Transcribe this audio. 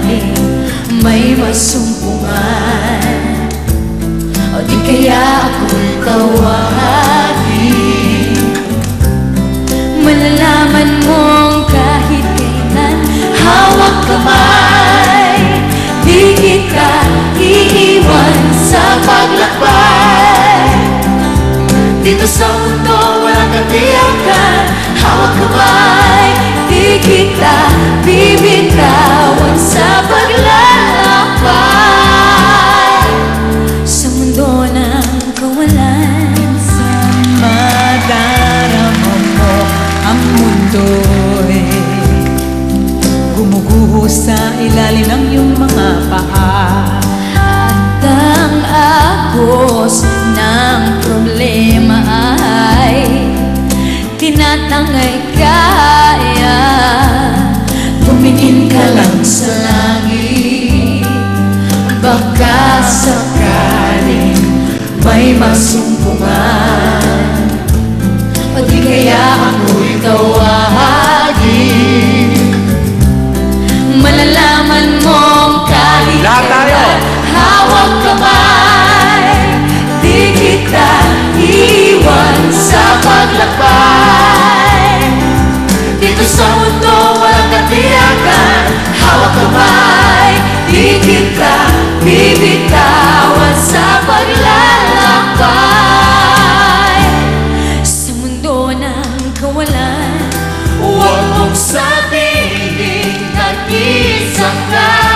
sakaling may masumpungan, o di kaya ako'y tawagin. Malalaman mong kahit kailan hawak kamay, di kita iiwan sa paglakbay. Dito sa mundo walang katiyakan, hawak kamay, di kita bibitawan sa paglalakbay. Sa mundo ng kawalan, sa madarama mo ang mundo'y gumuguho sa ilalim ng iyong mga paa. At ang agos ng problema ay tinatangay kaya. Tumingin ka lang sa langit, baka sakaling may masumpungan, o di kaya ako'y tawagin. Malalaman mong kahit kailan hawak kamay, di kita iwan sa paglakbay. Dito sa mundo walang katiyakan, hawak kamay, di kita bibitawan sa paglalakbay. Sa mundo ng kawalan, huwag mong sabihin nag-isa ka.